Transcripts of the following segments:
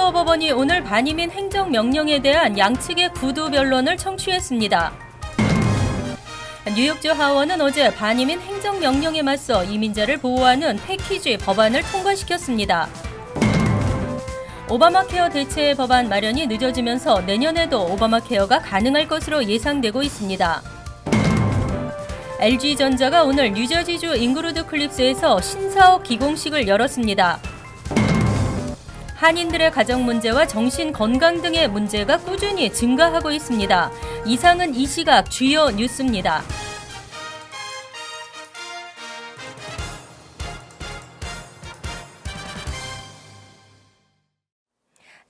항소호 법원이 오늘 반이민 행정명령에 대한 양측의 구두 변론을 청취했습니다. 뉴욕주 하원은 어제 반이민 행정명령에 맞서 이민자를 보호하는 패키지 법안을 통과시켰습니다. 오바마 케어 대체 법안 마련이 늦어지면서 내년에도 오바마 케어가 가능할 것으로 예상되고 있습니다. LG전자가 오늘 뉴저지주 잉그루드 클립스에서 신사업 기공식을 열었습니다. 한인들의 가정 문제와 정신 건강 등의 문제가 꾸준히 증가하고 있습니다. 이상은 이 시각 주요 뉴스입니다.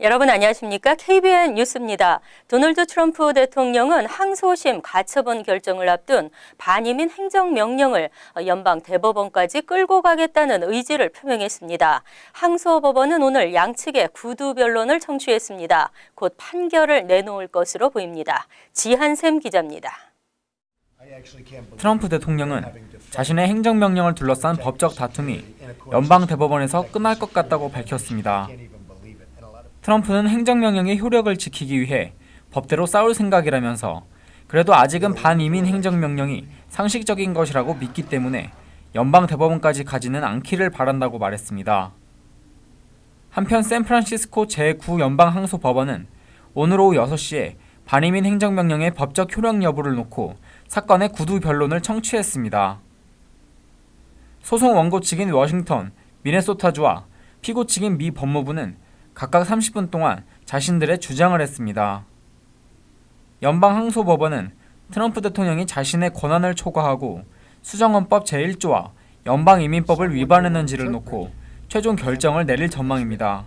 여러분 안녕하십니까? KBN 뉴스입니다. 도널드 트럼프 대통령은 항소심 가처분 결정을 앞둔 반이민 행정명령을 연방 대법원까지 끌고 가겠다는 의지를 표명했습니다. 항소법원은 오늘 양측의 구두 변론을 청취했습니다. 곧 판결을 내놓을 것으로 보입니다. 지한샘 기자입니다. 트럼프 대통령은 자신의 행정명령을 둘러싼 법적 다툼이 연방 대법원에서 끝날 것 같다고 밝혔습니다. 트럼프는 행정명령의 효력을 지키기 위해 법대로 싸울 생각이라면서 그래도 아직은 반이민 행정명령이 상식적인 것이라고 믿기 때문에 연방 대법원까지 가지는 않기를 바란다고 말했습니다. 한편 샌프란시스코 제9연방항소법원은 오늘 오후 6시에 반이민 행정명령의 법적 효력 여부를 놓고 사건의 구두 변론을 청취했습니다. 소송 원고 측인 워싱턴, 미네소타주와 피고 측인 미 법무부는 각각 30분 동안 자신들의 주장을 했습니다. 연방항소법원은 트럼프 대통령이 자신의 권한을 초과하고 수정헌법 제1조와 연방이민법을 위반했는지를 놓고 최종 결정을 내릴 전망입니다.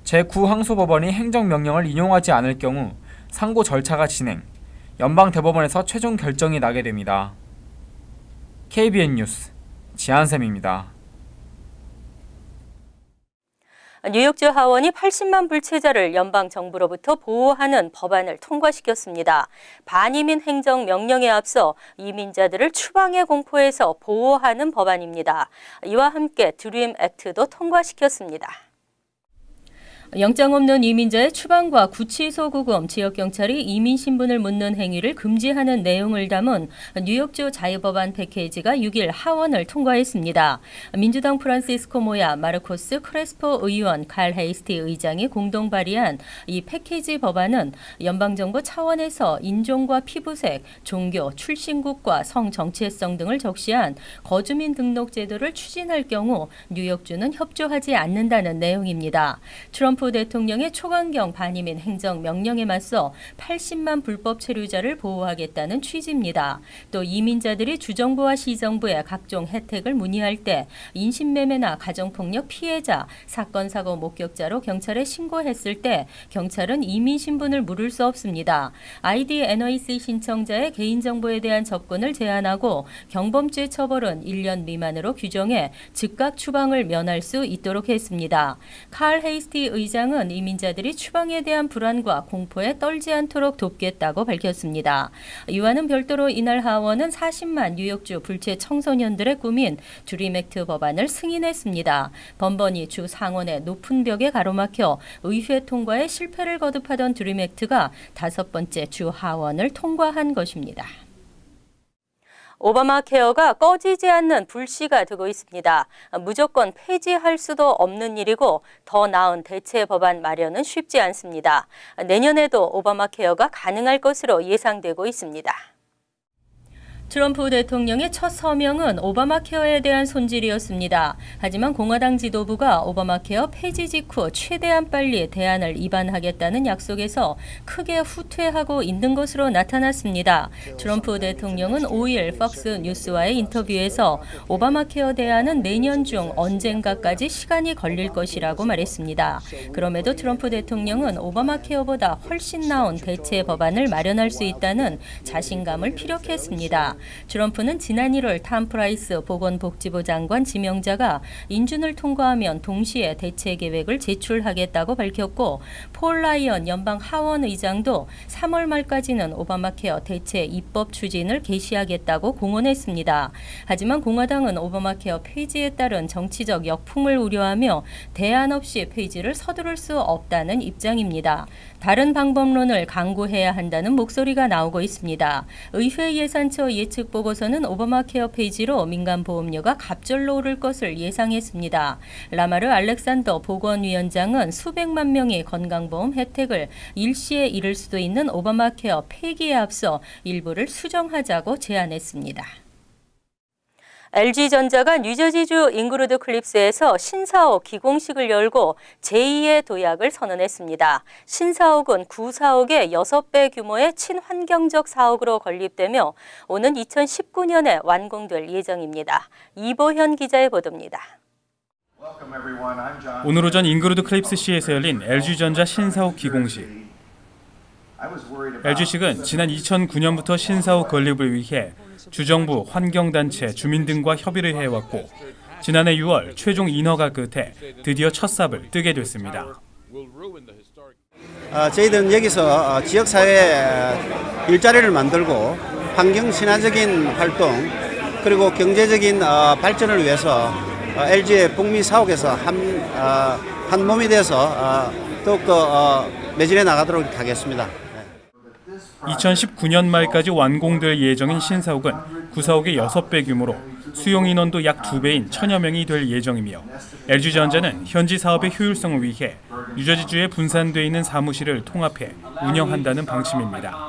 제9항소법원이 행정명령을 인용하지 않을 경우 상고 절차가 진행, 연방대법원에서 최종 결정이 나게 됩니다. KBN 뉴스 지한샘입니다. 뉴욕주 하원이 80만 불체자를 연방 정부로부터 보호하는 법안을 통과시켰습니다. 반이민 행정명령에 앞서 이민자들을 추방의 공포에서 보호하는 법안입니다. 이와 함께 드림 액트도 통과시켰습니다. 영장 없는 이민자의 추방과 구치소 구금, 지역경찰이 이민 신분을 묻는 행위를 금지하는 내용을 담은 뉴욕주 자유법안 패키지가 6일 하원을 통과했습니다. 민주당 프란시스코 모야, 마르코스 크레스포 의원, 칼 헤이스티 의장이 공동 발의한 이 패키지 법안은 연방정부 차원에서 인종과 피부색, 종교, 출신국과 성 정체성 등을 적시한 거주민 등록 제도를 추진할 경우 뉴욕주는 협조하지 않는다는 내용입니다. 트럼프 대통령의 초강경 반이민 행정명령에 맞서 80만 불법 체류자를 보호하겠다는 취지입니다. 또 이민자들이 주정부와 시정부의 각종 혜택을 문의할 때 인신매매나 가정폭력 피해자, 사건 사고 목격자로 경찰에 신고했을 때 경찰은 이민 신분을 물을 수 없습니다. ID NIC 신청자의 개인정보에 대한 접근을 제한하고 경범죄 처벌은 1년 미만으로 규정해 즉각 추방을 면할 수 있도록 했습니다. 칼 헤이스티 의장은 이민자들이 추방에 대한 불안과 공포에 떨지 않도록 돕겠다고 밝혔습니다. 이와는 별도로 이날 하원은 40만 뉴욕주 불체 청소년들의 꿈인 드림 액트 법안을 승인했습니다. 번번이 주 상원의 높은 벽에 가로막혀 의회 통과에 실패를 거듭하던 드림 액트가 5번째 주 하원을 통과한 것입니다. 오바마 케어가 꺼지지 않는 불씨가 되고 있습니다. 무조건 폐지할 수도 없는 일이고 더 나은 대체 법안 마련은 쉽지 않습니다. 내년에도 오바마 케어가 가능할 것으로 예상되고 있습니다. 트럼프 대통령의 첫 서명은 오바마 케어에 대한 손질이었습니다. 하지만 공화당 지도부가 오바마 케어 폐지 직후 최대한 빨리 대안을 입안하겠다는 약속에서 크게 후퇴하고 있는 것으로 나타났습니다. 트럼프 대통령은 5일 폭스 뉴스와의 인터뷰에서 오바마 케어 대안은 내년 중 언젠가까지 시간이 걸릴 것이라고 말했습니다. 그럼에도 트럼프 대통령은 오바마 케어보다 훨씬 나은 대체 법안을 마련할 수 있다는 자신감을 피력했습니다. 트럼프는 지난 1월 탐 프라이스 보건복지부 장관 지명자가 인준을 통과하면 동시에 대체 계획을 제출하겠다고 밝혔고, 폴 라이언 연방 하원 의장도 3월 말까지는 오바마 케어 대체 입법 추진을 개시하겠다고 공언했습니다. 하지만 공화당은 오바마 케어 폐지에 따른 정치적 역풍을 우려하며 대안 없이 폐지를 서두를 수 없다는 입장입니다. 다른 방법론을 강구해야 한다는 목소리가 나오고 있습니다. 의회 예산처 예측 보고서는 오바마 케어 폐지로 민간 보험료가 갑절로 오를 것을 예상했습니다. 라마르 알렉산더 보건위원장은 수백만 명의 건강보험 혜택을 일시에 잃을 수도 있는 오바마 케어 폐기에 앞서 일부를 수정하자고 제안했습니다. LG전자가 뉴저지주 잉그루드 클립스에서 신사옥 기공식을 열고 제2의 도약을 선언했습니다. 신사옥은 구사옥의 6배 규모의 친환경적 사옥으로 건립되며 오는 2019년에 완공될 예정입니다. 이보현 기자의 보도입니다. 오늘 오전 잉그루드 클립스시에서 열린 LG전자 신사옥 기공식. LG식은 지난 2009년부터 신사옥 건립을 위해 주정부, 환경단체, 주민 등과 협의를 해왔고 지난해 6월 최종 인허가 끝에 드디어 첫 삽을 뜨게 됐습니다. 저희들은 여기서 지역사회에 일자리를 만들고 환경 친화적인 활동 그리고 경제적인 발전을 위해서 LG의 북미 사옥에서 한 몸이 돼서 더욱더 매진해 나가도록 하겠습니다. 2019년 말까지 완공될 예정인 신사옥은 구사옥의 6배 규모로 수용 인원도 약 2배인 1000여 명이 될 예정이며 LG전자는 현지 사업의 효율성을 위해 뉴저지주에 분산돼 있는 사무실을 통합해 운영한다는 방침입니다.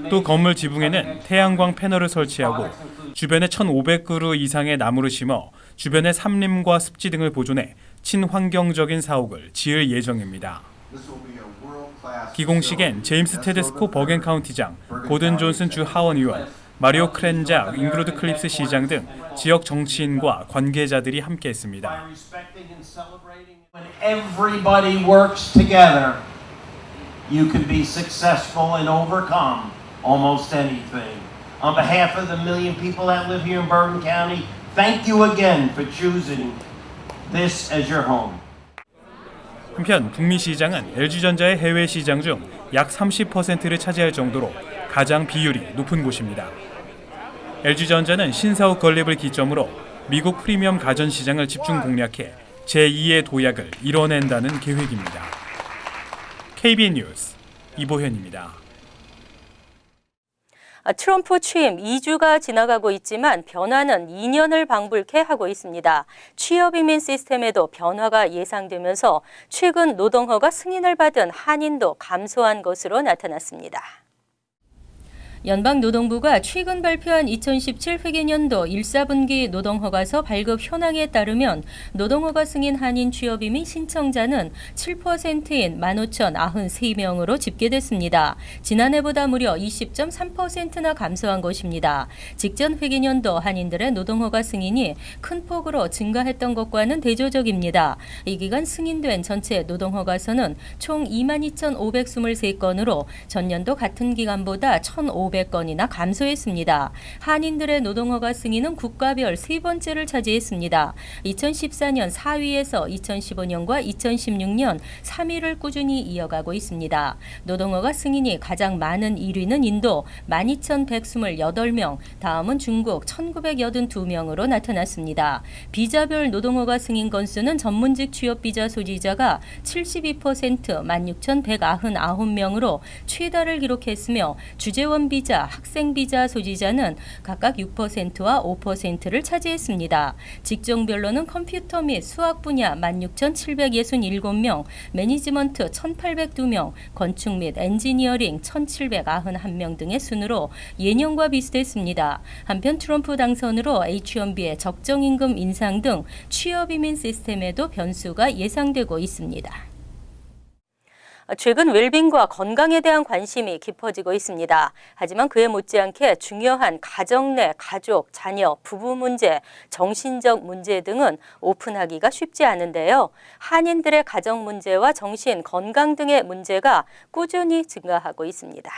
또 건물 지붕에는 태양광 패널을 설치하고 주변에 1,500그루 이상의 나무를 심어 주변의 산림과 습지 등을 보존해 친환경적인 사옥을 지을 예정입니다. 기공식엔 제임스 테데스코 버겐 카운티장, 고든 존슨 주 하원 의원, 마리오 크렌자 잉그루드 클립스 시장 등 지역 정치인과 관계자들이 함께했습니다. When everybody works together, you can be successful and overcome almost anything. On behalf of the million people that live here in Bergen County, thank you again for choosing this as your home. 한편 북미 시장은 LG전자의 해외 시장 중 약 30%를 차지할 정도로 가장 비율이 높은 곳입니다. LG전자는 신사옥 건립을 기점으로 미국 프리미엄 가전 시장을 집중 공략해 제2의 도약을 이뤄낸다는 계획입니다. KBN 뉴스 이보현입니다. 트럼프 취임 2주가 지나가고 있지만 변화는 2년을 방불케 하고 있습니다. 취업이민 시스템에도 변화가 예상되면서 최근 노동허가 승인을 받은 한인도 감소한 것으로 나타났습니다. 연방노동부가 최근 발표한 2017 회계년도 1사분기 노동허가서 발급 현황에 따르면 노동허가 승인 한인 취업이민 신청자는 7%인 15,093명으로 집계됐습니다. 지난해보다 무려 20.3%나 감소한 것입니다. 직전 회계년도 한인들의 노동허가 승인이 큰 폭으로 증가했던 것과는 대조적입니다. 이 기간 승인된 전체 노동허가서는 총 22,523건으로 전년도 같은 기간보다 1,500건이나 감소했습니다. 한인들의 노동허가 승인은 국가별 세 번째를 차지했습니다. 2014년 4위에서 2015년과 2016년 3위를 꾸준히 이어가고 있습니다. 노동허가 승인이 가장 많은 1위는 인도 12,128명, 다음은 중국 1,982명으로 나타났습니다. 비자별 노동허가 승인 건수는 전문직 취업 비자 소지자가 72%, 16,199명으로 최다를 기록했으며 주재원 비자, 학생 비자 소지자는 각각 6%와 5%를 차지했습니다. 직종별로는 컴퓨터 및 수학 분야 16,767명, 매니지먼트 1,802명, 건축 및 엔지니어링 1,791명 등의 순으로 예년과 비슷했습니다. 한편 트럼프 당선으로 H-1B의 적정임금 인상 등 취업이민 시스템에도 변수가 예상되고 있습니다. 최근 웰빙과 건강에 대한 관심이 깊어지고 있습니다. 하지만 그에 못지않게 중요한 가정 내 가족, 자녀, 부부 문제, 정신적 문제 등은 오픈하기가 쉽지 않은데요. 한인들의 가정 문제와 정신, 건강 등의 문제가 꾸준히 증가하고 있습니다.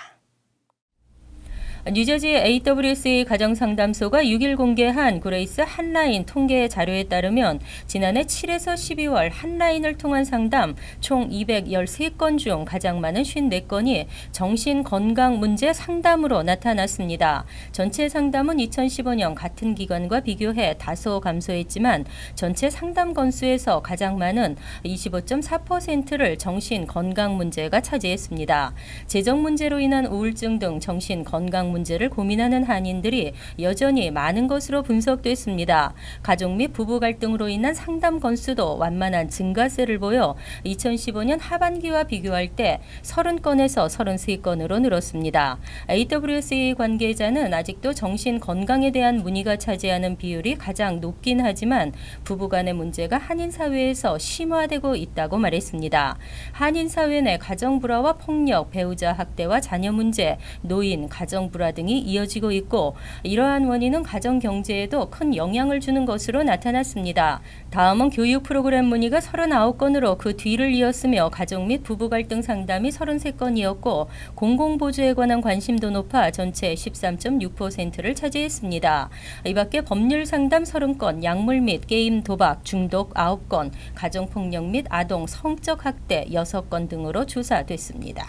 뉴저지 AWSA 가정상담소가 6일 공개한 그레이스 한라인 통계 자료에 따르면 지난해 7에서 12월 한라인을 통한 상담 총 213건 중 가장 많은 54건이 정신건강 문제 상담으로 나타났습니다. 전체 상담은 2015년 같은 기간과 비교해 다소 감소했지만 전체 상담 건수에서 가장 많은 25.4%를 정신건강 문제가 차지했습니다. 재정 문제로 인한 우울증 등 정신건강 문제를 고민하는 한인들이 여전히 많은 것으로 분석됐습니다. 가족 및 부부 갈등으로 인한 상담 건수도 완만한 증가세를 보여 2015년 하반기와 비교할 때 30건에서 33건으로 늘었습니다. AWSA 관계자는 아직도 정신 건강에 대한 문의가 차지하는 비율이 가장 높긴 하지만 부부 간의 문제가 한인 사회에서 심화되고 있다고 말했습니다. 한인 사회 내 가정 불화와 폭력, 배우자 학대와 자녀 문제, 노인, 가정 불화 등이 이어지고 있고 이러한 원인은 가정 경제에도 큰 영향을 주는 것으로 나타났습니다. 다음은 교육 프로그램 문의가 39건으로 그 뒤를 이었으며 가족 및 부부 갈등 상담이 33건이었고 공공보조에 관한 관심도 높아 전체 13.6%를 차지했습니다. 이 밖에 법률 상담 30건, 약물 및 게임 도박, 중독 9건, 가정폭력 및 아동 성적 학대 6건 등으로 조사됐습니다.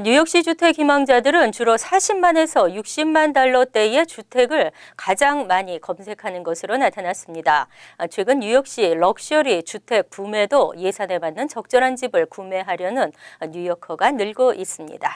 뉴욕시 주택 희망자들은 주로 40만에서 60만 달러대의 주택을 가장 많이 검색하는 것으로 나타났습니다. 최근 뉴욕시 럭셔리 주택 붐에도 예산에 맞는 적절한 집을 구매하려는 뉴요커가 늘고 있습니다.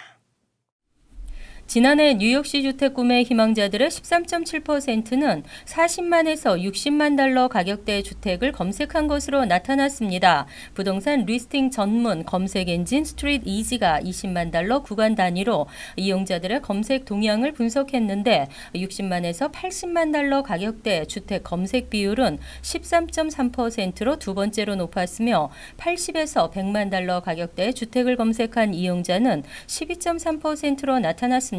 지난해 뉴욕시 주택 구매 희망자들의 13.7%는 40만에서 60만 달러 가격대의 주택을 검색한 것으로 나타났습니다. 부동산 리스팅 전문 검색 엔진 스트릿 이지가 20만 달러 구간 단위로 이용자들의 검색 동향을 분석했는데 60만에서 80만 달러 가격대 주택 검색 비율은 13.3%로 두 번째로 높았으며 80에서 100만 달러 가격대의 주택을 검색한 이용자는 12.3%로 나타났습니다.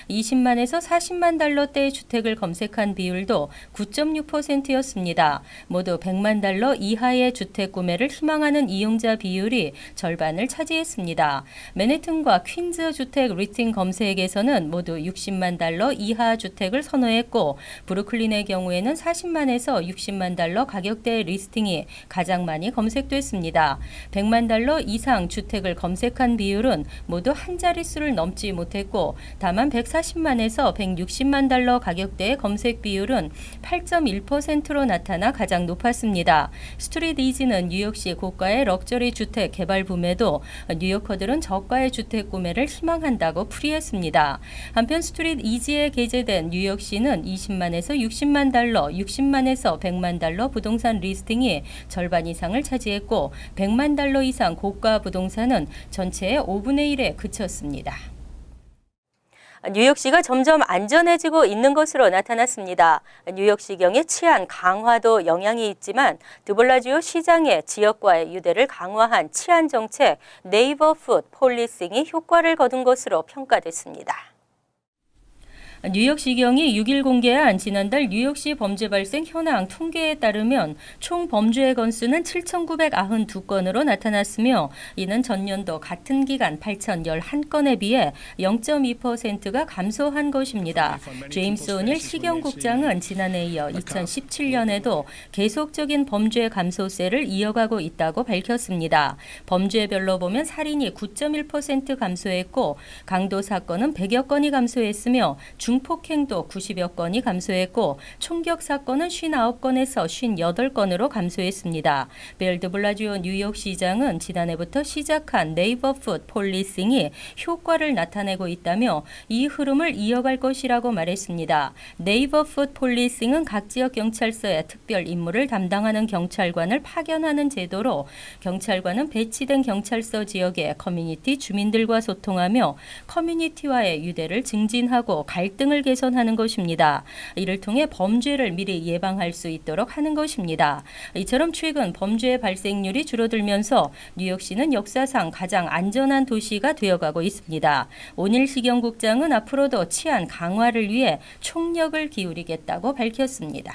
20만에서 40만 달러대의 주택을 검색한 비율도 9.6%였습니다. 모두 100만 달러 이하의 주택 구매를 희망하는 이용자 비율이 절반을 차지했습니다. 맨해튼과 퀸즈 주택 리스팅 검색에서는 모두 60만 달러 이하 주택을 선호했고 브루클린의 경우에는 40만에서 60만 달러 가격대의 리스팅이 가장 많이 검색됐습니다. 100만 달러 이상 주택을 검색한 비율은 모두 한 자릿수를 넘지 못했고 다만 140만에서 160만 달러 가격대의 검색 비율은 8.1%로 나타나 가장 높았습니다. 스트릿 이지는 뉴욕시 고가의 럭셔리 주택 개발 붐에도 뉴요커들은 저가의 주택 구매를 희망한다고 풀이했습니다. 한편 스트릿 이지에 게재된 뉴욕시는 20만에서 60만 달러, 60만에서 100만 달러 부동산 리스팅이 절반 이상을 차지했고 100만 달러 이상 고가 부동산은 전체의 5분의 1에 그쳤습니다. 뉴욕시가 점점 안전해지고 있는 것으로 나타났습니다. 뉴욕시경의 치안 강화도 영향이 있지만 드블라지오 시장의 지역과의 유대를 강화한 치안 정책 네이버푸드 폴리싱이 효과를 거둔 것으로 평가됐습니다. 뉴욕시경이 6일 공개한 지난달 뉴욕시 범죄 발생 현황 통계에 따르면 총 범죄 건수는 7,992건으로 나타났으며 이는 전년도 같은 기간 8,011건에 비해 0.2%가 감소한 것입니다. 제임스 오닐 시경국장은 지난해에 이어 2017년에도 계속적인 범죄 감소세를 이어가고 있다고 밝혔습니다. 범죄별로 보면 살인이 9.1% 감소했고 강도 사건은 100여 건이 감소했으며 중폭행도 90여 건이 감소했고 총격 사건은 59건에서 58건으로 감소했습니다. 빌 드 블라지오 뉴욕시장은 지난해부터 시작한 네이버푸드 폴리싱이 효과를 나타내고 있다며 이 흐름을 이어갈 것이라고 말했습니다. 네이버푸드 폴리싱은 각 지역 경찰서에 특별 임무를 담당하는 경찰관을 파견하는 제도로 경찰관은 배치된 경찰서 지역의 커뮤니티 주민들과 소통하며 커뮤니티와의 유대를 증진하고 갈등을 개선하는 것입니다. 이를 통해 범죄를 미리 예방할 수 있도록 하는 것입니다. 이처럼 최근 범죄 발생률이 줄어들면서 뉴욕시는 역사상 가장 안전한 도시가 되어가고 있습니다. 오닐 시경국장은 앞으로도 치안 강화를 위해 총력을 기울이겠다고 밝혔습니다.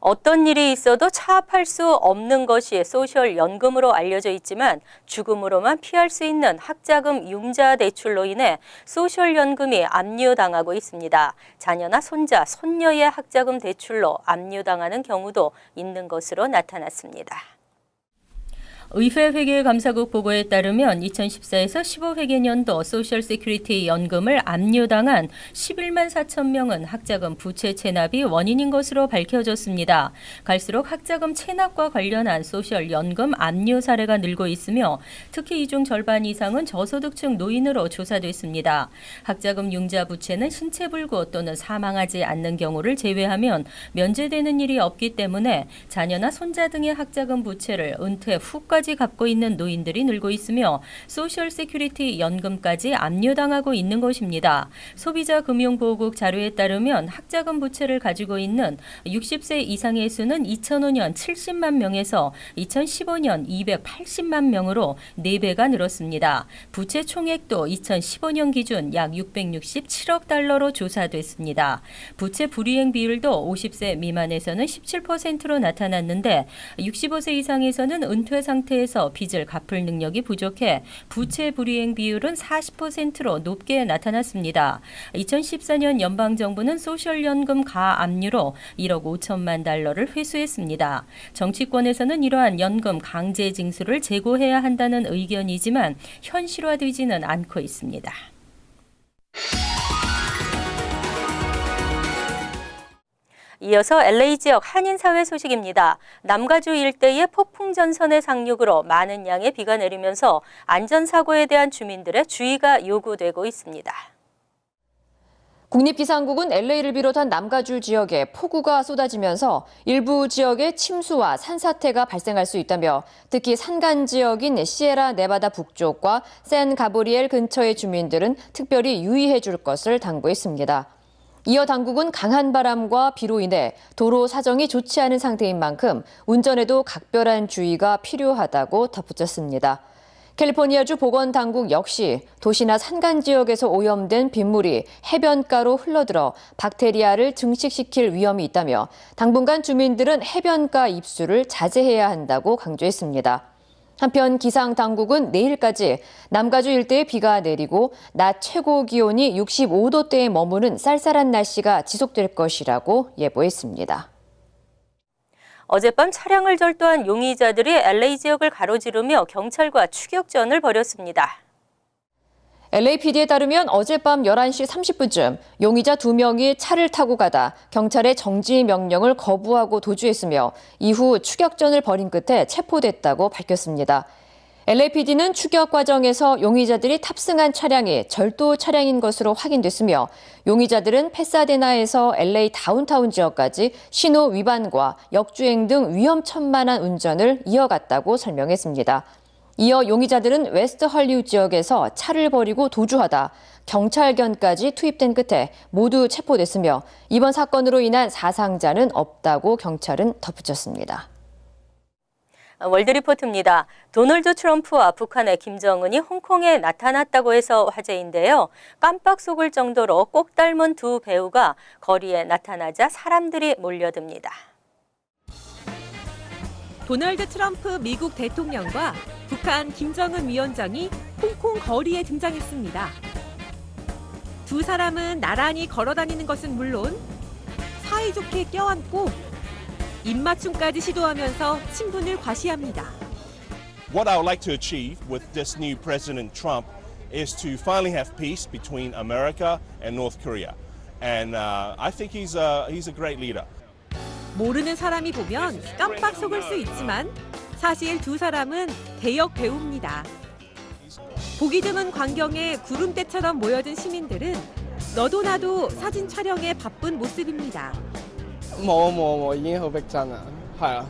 어떤 일이 있어도 차압할 수 없는 것이 소셜 연금으로 알려져 있지만 죽음으로만 피할 수 있는 학자금 융자 대출로 인해 소셜 연금이 압류당하고 있습니다. 자녀나 손자, 손녀의 학자금 대출로 압류당하는 경우도 있는 것으로 나타났습니다. 의회 회계감사국 보고에 따르면 2014에서 15회계년도 소셜 세큐리티 연금을 압류당한 11만 4천 명은 학자금 부채 체납이 원인인 것으로 밝혀졌습니다. 갈수록 학자금 체납과 관련한 소셜 연금 압류 사례가 늘고 있으며 특히 이 중 절반 이상은 저소득층 노인으로 조사됐습니다. 학자금 융자 부채는 신체 불구 또는 사망하지 않는 경우를 제외하면 면제되는 일이 없기 때문에 자녀나 손자 등의 학자금 부채를 은퇴 후까지 갚고 있는 노인들이 늘고 있으며 소셜 세큐리티 연금까지 압류당하고 있는 것입니다. 소비자금융보호국 자료에 따르면 학자금 부채를 가지고 있는 60세 이상의 수는 2005년 70만 명에서 2015년 280만 명으로 4배가 늘었습니다. 부채 총액도 2015년 기준 약 667억 달러로 조사됐습니다. 부채 불이행 비율도 50세 미만에서는 17%로 나타났는데 65세 이상에서는 은퇴 상태에서 빚을 갚을 능력이 부족해 부채 불이행 비율은 40%로 높게 나타났습니다. 2014년 연방정부는 소셜연금 가압류로 1억 5천만 달러를 회수했습니다. 정치권에서는 이러한 연금 강제 징수를 재고해야 한다는 의견이지만 현실화되지는 않고 있습니다. 이어서 LA 지역 한인사회 소식입니다. 남가주 일대의 폭풍 전선의 상륙으로 많은 양의 비가 내리면서 안전사고에 대한 주민들의 주의가 요구되고 있습니다. 국립기상국은 LA를 비롯한 남가주 지역에 폭우가 쏟아지면서 일부 지역에 침수와 산사태가 발생할 수 있다며 특히 산간 지역인 시에라 네바다 북쪽과 샌 가브리엘 근처의 주민들은 특별히 유의해 줄 것을 당부했습니다. 이어 당국은 강한 바람과 비로 인해 도로 사정이 좋지 않은 상태인 만큼 운전에도 각별한 주의가 필요하다고 덧붙였습니다. 캘리포니아주 보건당국 역시 도시나 산간 지역에서 오염된 빗물이 해변가로 흘러들어 박테리아를 증식시킬 위험이 있다며 당분간 주민들은 해변가 입수를 자제해야 한다고 강조했습니다. 한편 기상당국은 내일까지 남가주 일대에 비가 내리고 낮 최고 기온이 65도대에 머무는 쌀쌀한 날씨가 지속될 것이라고 예보했습니다. 어젯밤 차량을 절도한 용의자들이 LA 지역을 가로지르며 경찰과 추격전을 벌였습니다. LAPD에 따르면 어젯밤 11시 30분쯤 용의자 2명이 차를 타고 가다 경찰의 정지 명령을 거부하고 도주했으며 이후 추격전을 벌인 끝에 체포됐다고 밝혔습니다. LAPD는 추격 과정에서 용의자들이 탑승한 차량이 절도 차량인 것으로 확인됐으며 용의자들은 패사데나에서 LA 다운타운 지역까지 신호 위반과 역주행 등 위험천만한 운전을 이어갔다고 설명했습니다. 이어 용의자들은 웨스트 헐리우드 지역에서 차를 버리고 도주하다 경찰견까지 투입된 끝에 모두 체포됐으며 이번 사건으로 인한 사상자는 없다고 경찰은 덧붙였습니다. 월드리포트입니다. 도널드 트럼프와 북한의 김정은이 홍콩에 나타났다고 해서 화제인데요. 깜빡 속을 정도로 꼭 닮은 두 배우가 거리에 나타나자 사람들이 몰려듭니다. 도널드 트럼프 미국 대통령과 북한 김정은 위원장이 홍콩 거리에 등장했습니다. 두 사람은 나란히 걸어다니는 것은 물론 사이좋게 껴안고 입맞춤까지 시도하면서 친분을 과시합니다. What I would like to achieve with this new President Trump is to finally have peace between America and North Korea. And I think he's a great leader. 모르는 사람이 보면 깜빡 속을 수 있지만 사실 두 사람은 대역 배우입니다. 보기 드문 광경에 구름대처럼 모여든 시민들은 너도 나도 사진 촬영에 바쁜 모습입니다. 冇，已經好逼真啦，係啊。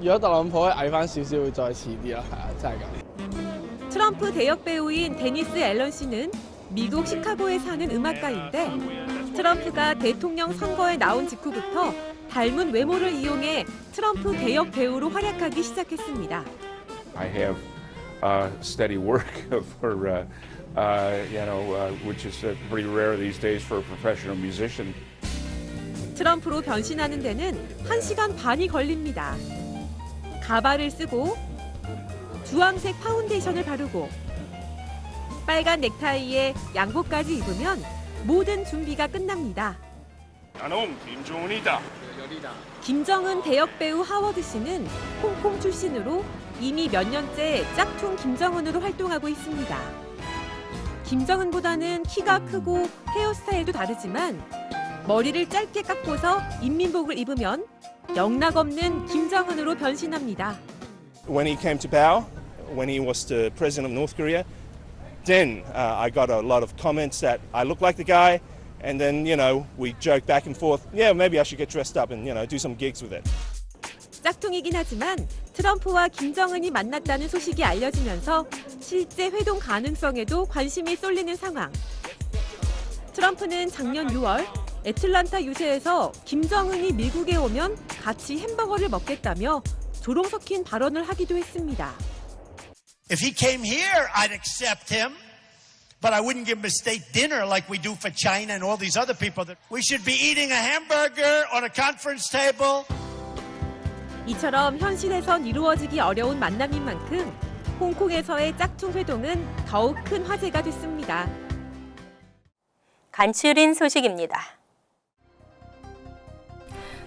如果特朗普矮翻少少，會再遲啲啦，係啊，真係咁。 트럼프 대역 배우인 데니스 앨런 씨는 미국 시카고에 사는 음악가인데 트럼프가 대통령 선거에 나온 직후부터 닮은 외모를 이용해 트럼프 대역 배우로 활약하기 시작했습니다. I have steady work for which is pretty rare these days for a professional musician. 트럼프로 변신하는 데는 1시간 반이 걸립니다. 가발을 쓰고 주황색 파운데이션을 바르고 빨간 넥타이에 양복까지 입으면 모든 준비가 끝납니다. 나는 김정은이다. 김정은 대역 배우 하워드 씨는 홍콩 출신으로 이미 몇 년째 짝퉁 김정은으로 활동하고 있습니다. 김정은보다는 키가 크고 헤어스타일도 다르지만 머리를 짧게 깎고서 인민복을 입으면 영락없는 김정은으로 변신합니다. When he came to power, when he was the president of North Korea, then I got a lot of comments that I look like the guy, and then, we joke back and forth, yeah, maybe I should get dressed up and, do some gigs with it. 짝퉁이긴 하지만 트럼프와 김정은이 만났다는 소식이 알려지면서 실제 회동 가능성에도 관심이 쏠리는 상황. 트럼프는 작년 6월 애틀란타 유세에서 김정은이 미국에 오면 같이 햄버거를 먹겠다며 조롱 섞인 발언을 하기도 했습니다. If he came here, I'd accept him, but I wouldn't give him a state dinner like we do for China and all these other people. We should be eating a hamburger on a conference table. 이처럼 현실에선 이루어지기 어려운 만남인 만큼 홍콩에서의 짝퉁 회동은 더욱 큰 화제가 됐습니다. 간추린 소식입니다.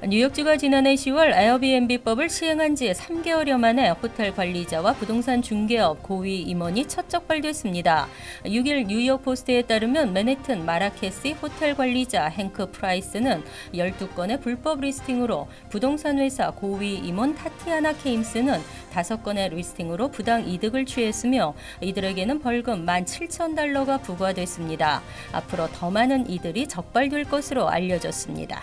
뉴욕주가 지난해 10월 에어비앤비법을 시행한 지 3개월여 만에 호텔 관리자와 부동산 중개업 고위 임원이 첫 적발됐습니다. 6일 뉴욕 포스트에 따르면 맨해튼 마라케시 호텔 관리자 행크 프라이스는 12건의 불법 리스팅으로 부동산 회사 고위 임원 타티아나 케임스는 5건의 리스팅으로 부당 이득을 취했으며 이들에게는 벌금 $17,000가 부과됐습니다. 앞으로 더 많은 이들이 적발될 것으로 알려졌습니다.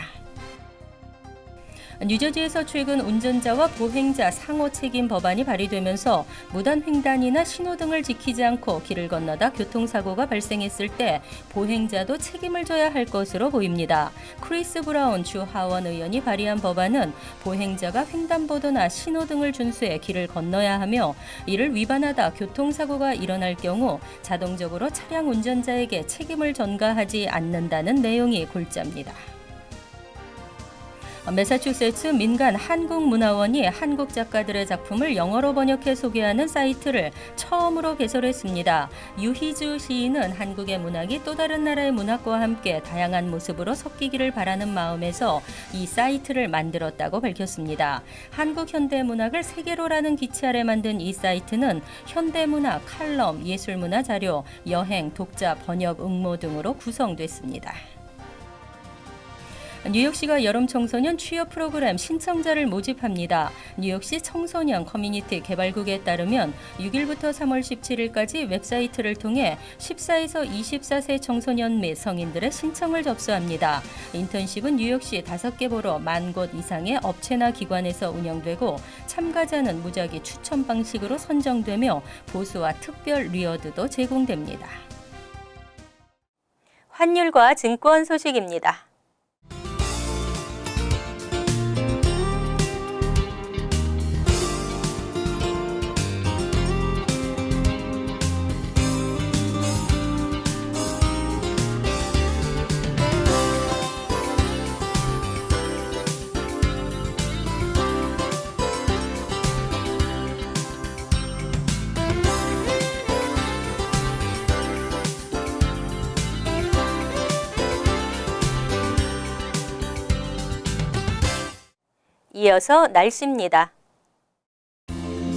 뉴저지에서 최근 운전자와 보행자 상호 책임 법안이 발의되면서 무단 횡단이나 신호등을 지키지 않고 길을 건너다 교통사고가 발생했을 때 보행자도 책임을 져야 할 것으로 보입니다. 크리스 브라운 주 하원 의원이 발의한 법안은 보행자가 횡단보도나 신호등을 준수해 길을 건너야 하며 이를 위반하다 교통사고가 일어날 경우 자동적으로 차량 운전자에게 책임을 전가하지 않는다는 내용이 골자입니다. 매사추세츠 민간 한국문화원이 한국 작가들의 작품을 영어로 번역해 소개하는 사이트를 처음으로 개설했습니다. 유희주 시인은 한국의 문학이 또 다른 나라의 문학과 함께 다양한 모습으로 섞이기를 바라는 마음에서 이 사이트를 만들었다고 밝혔습니다. 한국 현대문학을 세계로라는 기치 아래 만든 이 사이트는 현대문학, 칼럼, 예술문화 자료, 여행, 독자, 번역, 응모 등으로 구성됐습니다. 뉴욕시가 여름 청소년 취업 프로그램 신청자를 모집합니다. 뉴욕시 청소년 커뮤니티 개발국에 따르면 6일부터 3월 17일까지 웹사이트를 통해 14에서 24세 청소년 및 성인들의 신청을 접수합니다. 인턴십은 뉴욕시 5개보로 10,000곳 이상의 업체나 기관에서 운영되고 참가자는 무작위 추천 방식으로 선정되며 보수와 특별 리워드도 제공됩니다. 환율과 증권 소식입니다. 이어서 날씨입니다.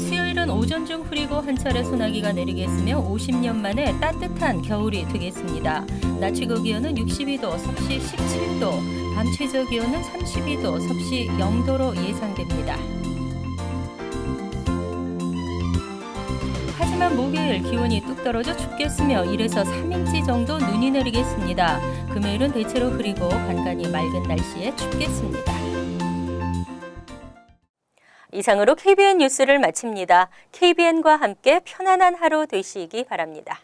수요일은 오전 중 흐리고 한 차례 소나기가 내리겠으며 50년 만에 따뜻한 겨울이 되겠습니다. 낮 최고 기온은 62도, 섭씨 17도, 밤 최저 기온은 32도, 섭씨 0도로 예상됩니다. 하지만 목요일 기온이 뚝 떨어져 춥겠으며 1에서 3인치 정도 눈이 내리겠습니다. 금요일은 대체로 흐리고 간간히 맑은 날씨에 춥겠습니다. 이상으로 KBN 뉴스를 마칩니다. KBN과 함께 편안한 하루 되시기 바랍니다.